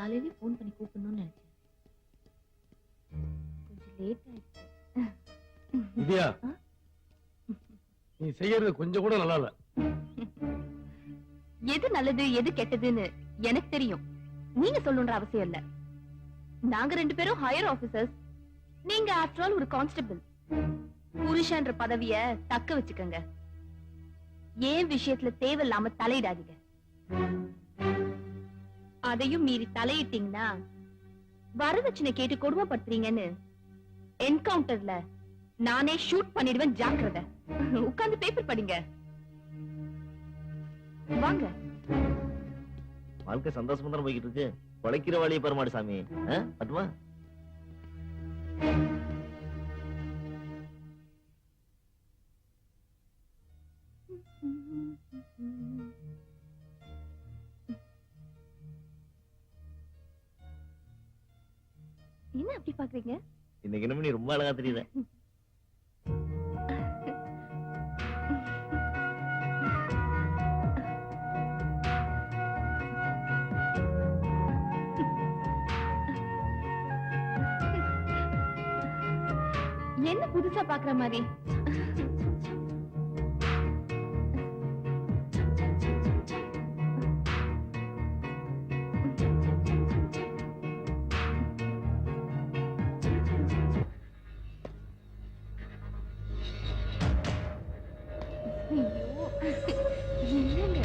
காலையில போன் பண்ணி கூப்பிடணும்னு நினைச்சேன். கொஞ்சம் லேட் ஆயிடுச்சு. வித்யா, நீ செய்யறது கொஞ்சம் கூட நல்லா இல்ல. எது நல்லது எது கெட்டதுன்னு எனக்கு தெரியும். நீங்க சொல்லணும்ன்ற அவசியம் இல்ல. நாங்க 2 பேரும் ஹையர் ஆபீசர்ஸ். நீங்க ஆஃப்டர் ஆல் ஒரு கான்ஸ்டபிள். புருஷன்ற பதவிய தக்க வச்சுக்கங்க. ஏன் விஷயத்துல தேவையில்லாம தலையிடாதீங்க. அதையும் மீறி தலையிட்டீங்கன்னா வரதட்சணை கேட்டு கொடுமைப்படுத்துறீங்கன்னு என்கவுண்டர்ல நானே ஷூட் பண்ணிடுவேன். ஜாக்கிரதை. உட்கார்ந்து பேப்பர் படிங்க. வாங்க. வாழ்க்கை சந்தோஷமா தான் போய்கிட்டு இருக்கு. உழைக்கிற வழியை பெறமாடு சாமி. பட்டுமா என்ன அப்படி பாக்குறீங்க? இன்னைக்கு என்ன நீ ரொம்ப அழகா தெரியுத. என்ன புதுசா பாக்குற மாதிரி? என்னங்க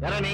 யாரா நீ?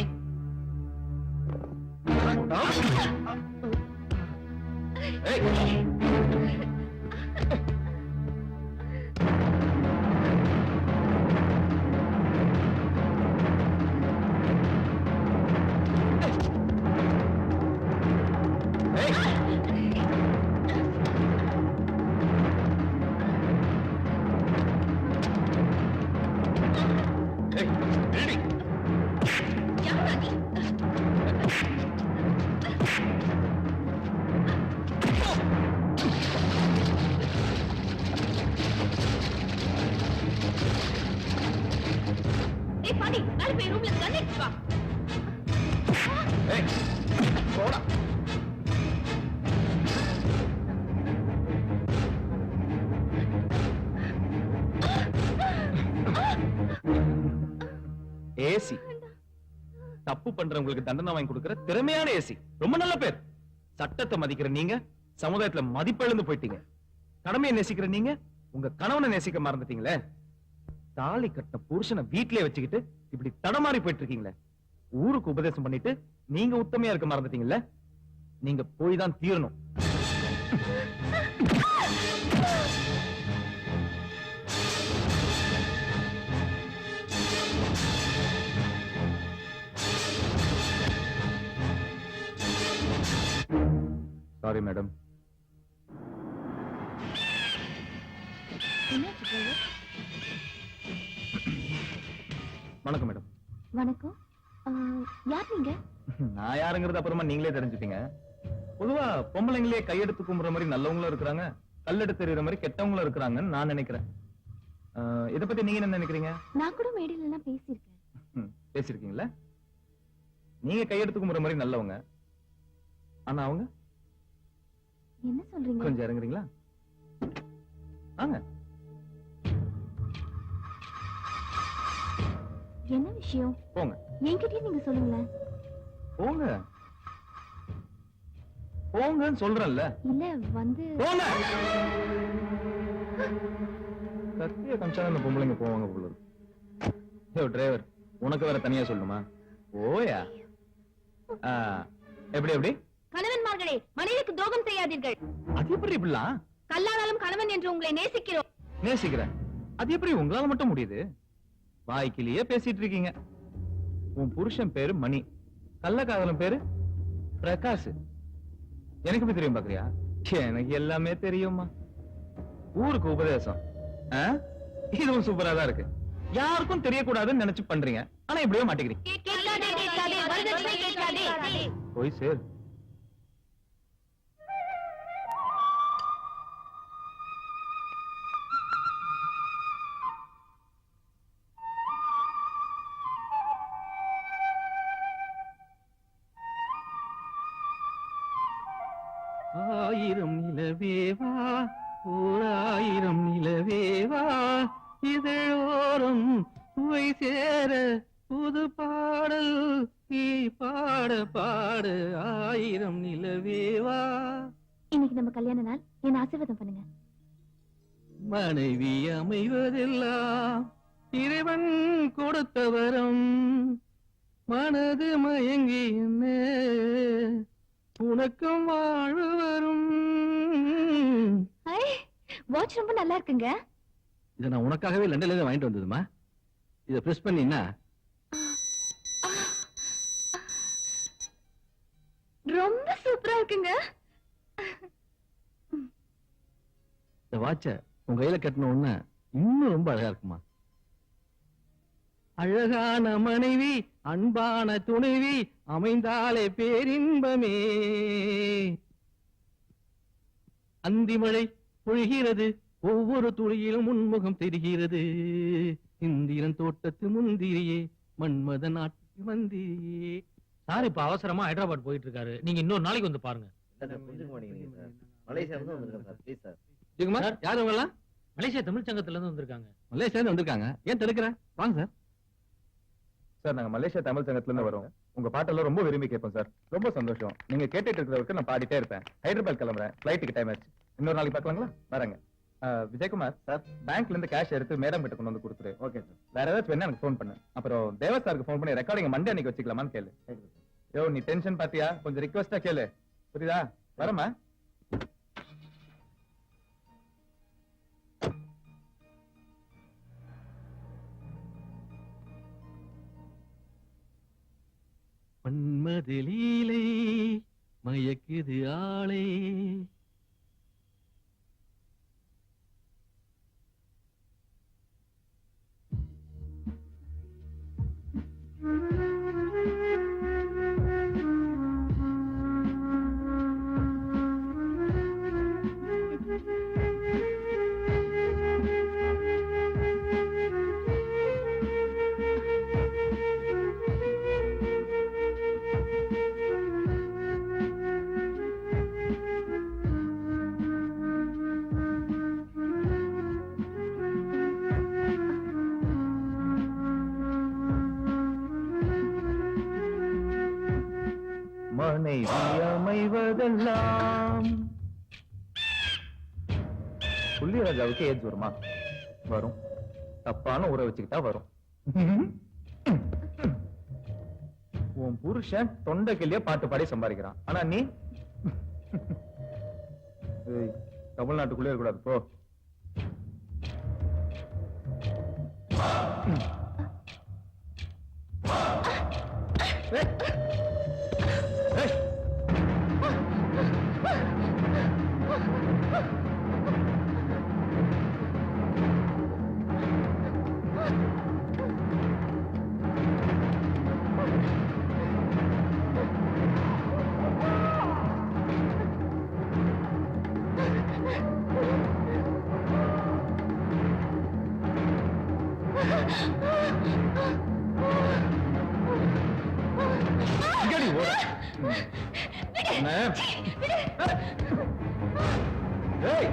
ஏசி தப்பு பண்றவங்களுக்கு தண்டனை வாங்கி கொடுக்கிற திறமையான ஏசி. ரொம்ப நல்ல பேர். சட்டத்தை மதிக்கிற நீங்க சமுதாயத்துல மதிப்பிழந்து போயிட்டீங்க. கடமையை நேசிக்கிற நீங்க உங்க கணவனை நேசிக்க மறந்துட்டீங்களே. தாலி கட்ட புருஷனை வீட்டிலே வச்சுக்கிட்டு இப்படி தடமாறி போயிட்டு இருக்கீங்களே. ஊருக்கு உபதேசம் பண்ணிட்டு நீங்க உத்தமையா இருக்க மறந்துட்டீங்கல்ல. நீங்க போய் தான் தீரணும். Sorry madam. வணக்கம் மேடம். வணக்கம். யார் நீங்க? நான் யாருங்கிறது அப்புறமா நீங்களே தெரிஞ்சுட்டீங்க. பொதுவா பொம்பளைங்களே கையெடுத்து கும்புற மாதிரி நல்லவங்களும் இருக்கிறாங்க, கல்லெடுத்து தெரியுற மாதிரி கெட்டவங்களும் இருக்கிறாங்கன்னு நான் நினைக்கிறேன். இத பத்தி நீங்க என்ன நினைக்கிறீங்க? நான் கூட மேடையில எல்லாம் பேசியிருக்கேன். பேசிருக்கீங்களா? நீங்க கையெடுத்து கும்புற மாதிரி நல்லவங்க, ஆனா அவங்க என்ன சொல்றீங்க? கொஞ்சம் இறங்குறீங்களா? வாங்க. என்ன விஷயம்? போங்க. என்கிட்டயே நீங்க சொல்லுங்களேன். போங்க போங்கன்னு சொல்றேன்ல. இல்ல வந்து போங்க. கத்திய கம்சான அந்த பொம்பளைங்க போவாங்க போல இருக்கு. ஏ டிரைவர், உனக்கு வேற தனியா சொல்லணுமா? ஓயா. எப்படி எப்படி? கணவன்மார்களே, மனைவிக்கு துரோகம் செய்யாதீர்கள். அது எப்படி இப்படிலாம்? கல்லானாலும் கணவன் என்று உங்களை நேசிக்கிறோம். நேசிக்கிறேன். அது எப்படி உங்களால மட்டும் முடியுது? வாய்க்கிலேயே பேசிட்டு இருக்கீங்க. உன் புருஷன் பேரு மணி, கள்ளக்காதலன் பேரு பிரகாஷ். எனக்கு எப்படி தெரியும் பாக்குறியா? எனக்கு எல்லாமே தெரியுமா. ஊருக்கு உபதேசம், ஆ? இதுவும் சூப்பரா தான் இருக்கு. யாருக்கும் தெரியக்கூடாதுன்னு நினைச்சு பண்றீங்க, ஆனா எப்படியோ மாட்டேங்கிறீங்க. போய் சேர். ஆயிரம் நிலவேவா, ஓர் ஆயிரம் நிலவேவா, இதழோரம் சுவை சேர புது பாடல் நீ பாட பாட, ஆயிரம் நிலவேவா. இன்னைக்கு நம்ம கல்யாண நாள், என்ன ஆசீர்வாதம் பண்ணுங்க. மனைவி அமைவதெல்லாம் இறைவன் கொடுத்த வரம், மனது மயங்கி என்ன உனக்கும் வாழ்வு வரும். வாட்ச் ரொம்ப நல்லா இருக்குங்க. இதை நான் உனக்காகவே லண்டன்ல இருந்து வாங்கிட்டு வந்ததுமா. இதை பிரஸ் பண்ணினா ரொம்ப சூப்பரா இருக்குங்க. இந்த வாட்ச உங்க கையில கட்டின உடனே இன்னும் ரொம்ப அழகா இருக்குமா. அழகான மனைவி அன்பான துணைவி அமைந்தாலே பேரின்பமே. அந்திமழை பொழிகிறது, ஒவ்வொரு துளியிலும் முன்முகம் தெரிகிறது. இந்திரன் தோட்டத்து முந்திரியே, மன்மத நாட்டு மந்திரியே. சார் இப்ப அவசரமா ஹைதராபாத் போயிட்டு இருக்காரு, நீங்க இன்னொரு நாளைக்கு வந்து பாருங்க. புரிஞ்சுக்க மாட்டேங்கிறீங்க சார். மலேசியா இருந்து வந்திருக்கேன் சார். Please sir. ஜெகுமார், யார் அவங்க எல்லாம்? மலேசியா தமிழ் சங்கத்துல இருந்து வந்திருக்காங்க. மலேசியா இருந்து வந்திருக்காங்க. ஏன் தடுக்கிற? வாங்க சார். சார், நாங்க மலேசியா தமிழ் சங்கத்துல இருந்து வரோம். உங்க பாட்டெல்லாம் ரொம்ப விரும்பி கேட்போம் சார். ரொம்ப சந்தோஷம். நீங்க கேட்டுட்டு இருக்கிறவருக்கு நான் பாடிட்டே இருப்பேன். ஹைதராபாத் கிளம்புறேன், ஃபிளைட்டுக்கு டைம் ஆச்சு. இன்னொரு நாளைக்கு பார்க்கலாங்களா? வரேங்க. விஜயகுமார் சார், பேங்க்ல இருந்து கேஷ் எடுத்து மேடம் கிட்ட கொண்டு வந்து கொடுத்துரு. Okay sir. வேற ஏதாச்சும் வேணா எனக்கு ஃபோன் பண்ணு. அப்புறம் தேவ சாருக்கு ஃபோன் பண்ணி ரெக்கார்டிங் மண்டே அன்னைக்கு வச்சுக்கலாமான்னு கேளு. யோ, நீ டென்ஷன் பாத்தியா? கொஞ்சம் ரிக்வெஸ்டா கேளு, புரியுதா? வரமா? மன்மத லீலை மயக்குது ஆளே, மனைவி அமைவதெல்லாம். புள்ளிராஜாவுக்கு ஏஜ் வருமா? வரும். தப்பான ஊரை வச்சுக்கிட்டா வரும். உன் புருஷன் தொண்டை கிளிய பாட்டு பாடி சம்பாதிக்கிறான், ஆனா நீ ஏய், தமிழ்நாட்டுக்குள்ளே இருக்கக்கூடாது போ. இங்கடி ஓட. என்ன? ஏய்,